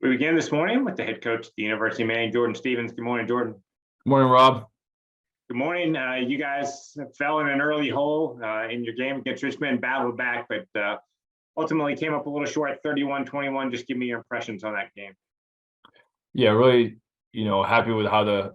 We begin this morning with the head coach at the University of Maine, Jordan Stevens. Good morning, Jordan. Good morning, Rob. Good morning. You guys fell in an early hole in your game against Richmond, battled back, but ultimately came up a little short, 31-21. Just give me your impressions on that game. Yeah, really, happy with how the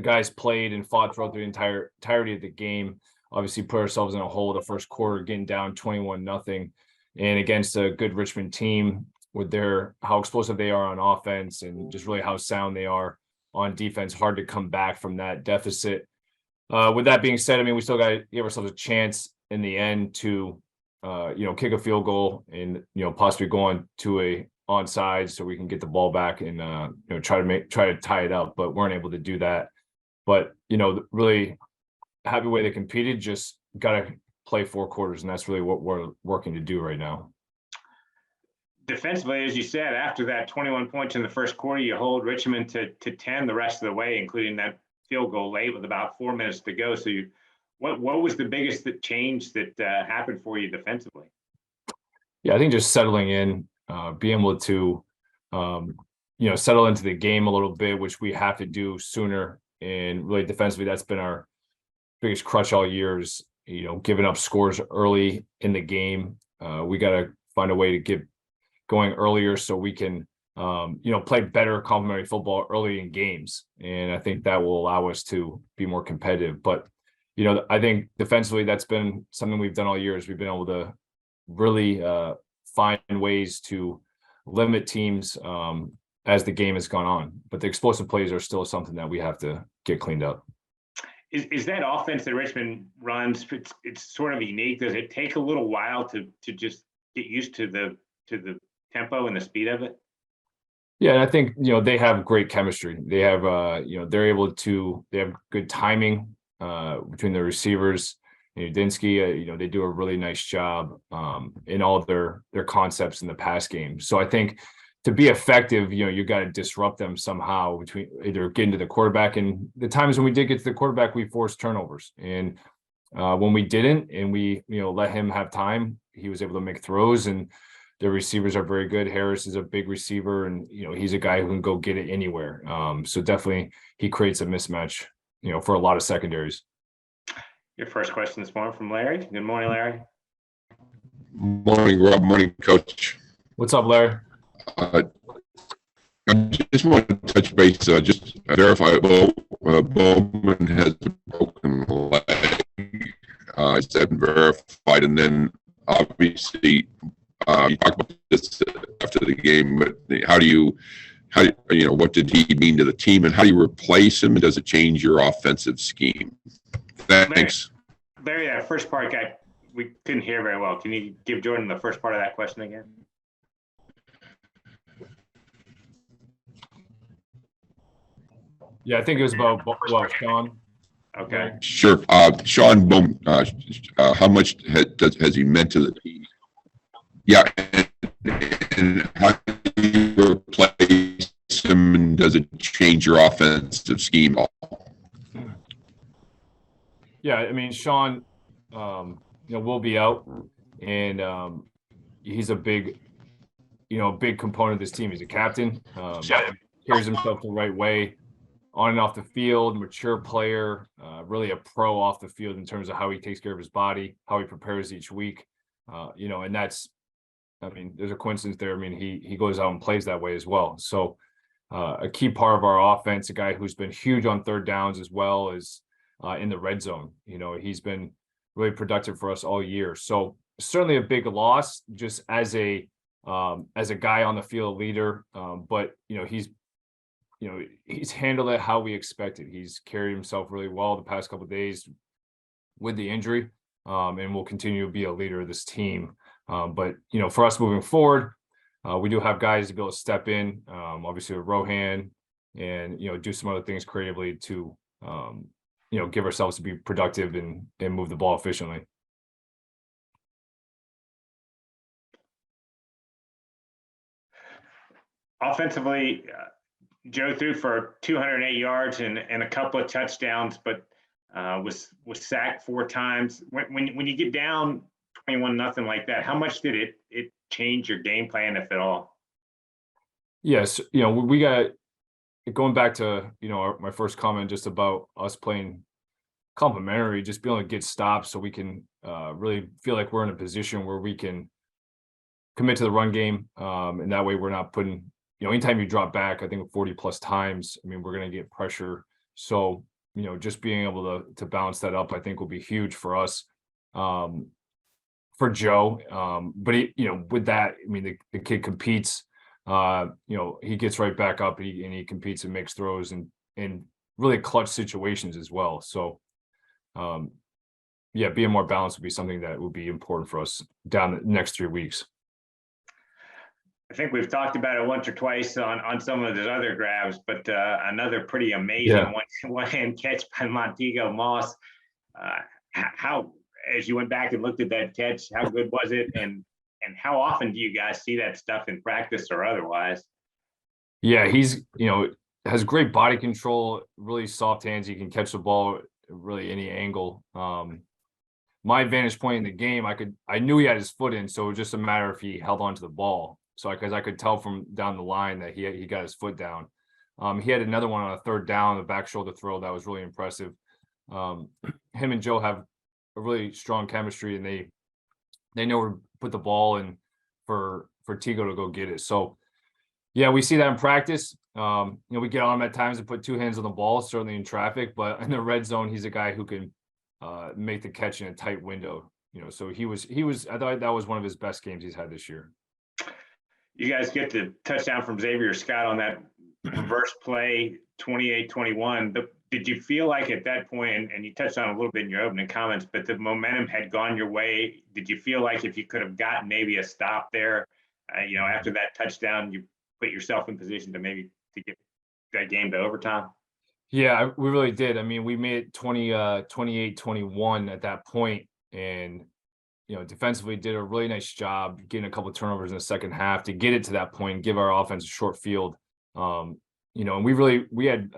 guys played and fought throughout the entirety of the game. Obviously put ourselves in a hole the first quarter, getting down 21-0, and against a good Richmond team with how explosive they are on offense and just really how sound they are on defense. Hard to come back from that deficit. With that being said, I mean, we still got to give ourselves a chance in the end to kick a field goal and possibly go on to a onside so we can get the ball back and try to tie it up, but weren't able to do that. But really happy way they competed. Just got to play 4 quarters, and that's really what we're working to do right now. Defensively, as you said, after that 21 points in the first quarter, you hold Richmond to 10 the rest of the way, including that field goal late with about 4 minutes to go. So what was the biggest change that happened for you defensively? Yeah, I think just settling in, being able to settle into the game a little bit, which we have to do sooner. And really defensively, that's been our biggest crutch all year is, giving up scores early in the game. We got to find a way to get going earlier so we can, play better complementary football early in games. And I think that will allow us to be more competitive. But, I think defensively, that's been something we've done all year is we've been able to really find ways to limit teams as the game has gone on. But the explosive plays are still something that we have to get cleaned up. Is that offense that Richmond runs, it's sort of unique? Does it take a little while to just get used to the tempo and the speed of it? Yeah, and I think they have great chemistry. They have they have good timing between the receivers. Dinsky, they do a really nice job in all of their concepts in the pass game. So I think to be effective, you got to disrupt them somehow between either getting to the quarterback, and the times when we did get to the quarterback, we forced turnovers. And when we didn't, and we let him have time, he was able to make throws, and the receivers are very good. Harris is a big receiver, and he's a guy who can go get it anywhere. So definitely he creates a mismatch, for a lot of secondaries. Your first question this morning from Larry. Good morning, Larry. Morning, Rob. Morning, Coach. What's up, Larry? I just want to touch base, just verify. Bowman has a broken leg. It's been verified, and then obviously you talked about this after the game. But what did he mean to the team, and how do you replace him? And does it change your offensive scheme? Thanks. Larry, that first part, we couldn't hear very well. Can you give Jordan the first part of that question again? Yeah, I think it was about Sean. Okay. Sure. Sean Bowman, how much has he meant to the team? Yeah, and how do you replace him, and does it change your offensive scheme at all? Yeah, I mean, Sean, will be out, and he's a big component of this team. He's a captain, carries himself the right way on and off the field, mature player, really a pro off the field in terms of how he takes care of his body, how he prepares each week, and that's, there's a coincidence there. I mean, he goes out and plays that way as well. So a key part of our offense, a guy who's been huge on third downs as well as in the red zone. He's been really productive for us all year. So certainly a big loss just as a guy on the field leader. But he's handled it how we expected. He's carried himself really well the past couple of days with the injury, and will continue to be a leader of this team. But for us moving forward, we do have guys to be able to step in, obviously with Rohan, and do some other things creatively to give ourselves to be productive and move the ball efficiently. Offensively, Joe threw for 208 yards and a couple of touchdowns, but was sacked 4 times. When you get down 21-0 like that, how much did it change your game plan, if at all? Yes, we got going back to my first comment just about us playing complementary, just being able to get stops so we can really feel like we're in a position where we can commit to the run game, and that way we're not putting anytime you drop back, I think 40 plus times, I mean, we're going to get pressure. So just being able to balance that up, I think will be huge for us. For Joe. But with that, I mean, the kid competes. He gets right back up and he competes and makes throws and really clutch situations as well. So, yeah, being more balanced would be something that would be important for us down the next 3 weeks. I think we've talked about it once or twice on some of his other grabs, but another pretty amazing one-hand catch by Montego Moss. How, as you went back and looked at that catch, how good was it? And how often do you guys see that stuff in practice or otherwise? Yeah, he's, has great body control, really soft hands. He can catch the ball really any angle. My vantage point in the game, I knew he had his foot in, so it was just a matter if he held onto the ball. So because I could tell from down the line that he got his foot down. He had another one on a third down, the back shoulder throw that was really impressive. Him and Joe have a really strong chemistry, and they know where to put the ball in for Tigo to go get it. So yeah, we see that in practice. We get on him at times to put two hands on the ball, certainly in traffic, but in the red zone, he's a guy who can make the catch in a tight window. So he was. I thought that was one of his best games he's had this year. You guys get the touchdown from Xavier Scott on that reverse play, 28-21. Did you feel like at that point, and you touched on a little bit in your opening comments, but the momentum had gone your way? Did you feel like if you could have gotten maybe a stop there, after that touchdown, you put yourself in position to maybe to get that game to overtime? Yeah, we really did. I mean, we made it 28-21 at that point, and defensively did a really nice job getting a couple of turnovers in the second half to get it to that point, give our offense a short field. And we had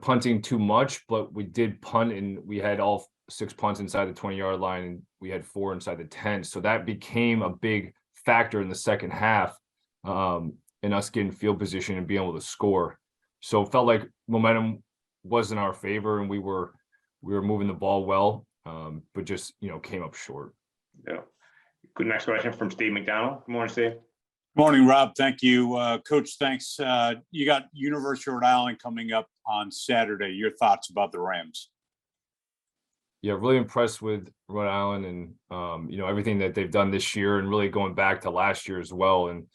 punting too much, but we did punt, and we had all 6 punts inside the 20-yard line, and we had 4 inside the 10. So that became a big factor in the second half, in us getting field position and being able to score. So it felt like momentum was in our favor, and we were moving the ball well, but just came up short. Yeah. Good. Next question from Steve McDonald. Good morning, Steve. Morning, Rob. Thank you. Coach, thanks. You got University of Rhode Island coming up on Saturday. Your thoughts about the Rams? Yeah, really impressed with Rhode Island and, everything that they've done this year, and really going back to last year as well. And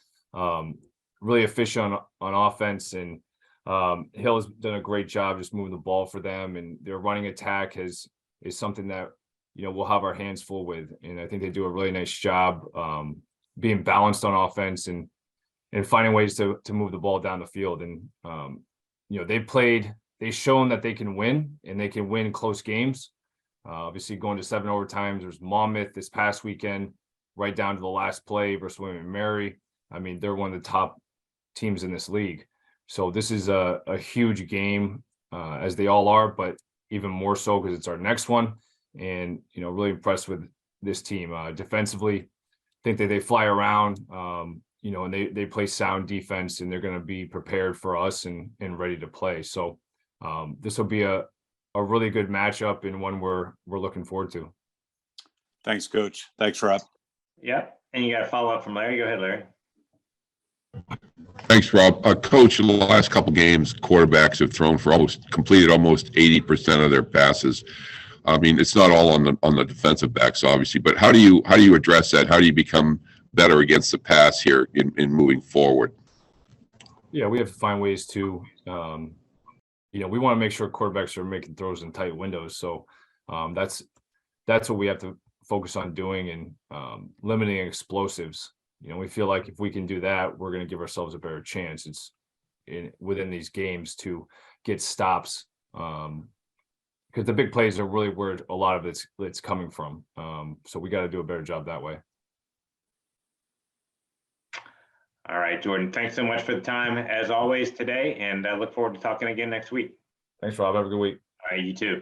really efficient on offense. And Hill has done a great job just moving the ball for them. And their running attack is something that, we'll have our hands full with. And I think they do a really nice job being balanced on offense and finding ways to move the ball down the field. And, they've shown that they can win, and they can win close games. Obviously going to 7 overtimes. There's Monmouth this past weekend, right down to the last play versus William & Mary. I mean, they're one of the top teams in this league. So this is a huge game, as they all are, but even more so because it's our next one. And, really impressed with this team. Defensively, think that they fly around, and they play sound defense, and they're going to be prepared for us and ready to play. So this will be a really good matchup, and one we're looking forward to. Thanks, Coach. Thanks, Rob. Yeah. And you got a follow-up from Larry. Go ahead, Larry. Thanks, Rob. Coach, in the last couple games, quarterbacks have thrown for completed almost 80% of their passes. I mean, it's not all on the defensive backs, obviously, but how do you address that? How do you become better against the pass here in moving forward? Yeah, we have to find ways to, we want to make sure quarterbacks are making throws in tight windows. So that's what we have to focus on doing, and limiting explosives. We feel like if we can do that, we're going to give ourselves a better chance. It's within these games to get stops, because the big plays are really where a lot of it's coming from. So we got to do a better job that way. All right, Jordan, thanks so much for the time as always today, and I look forward to talking again next week. Thanks, Rob. Have a good week. All right, you too.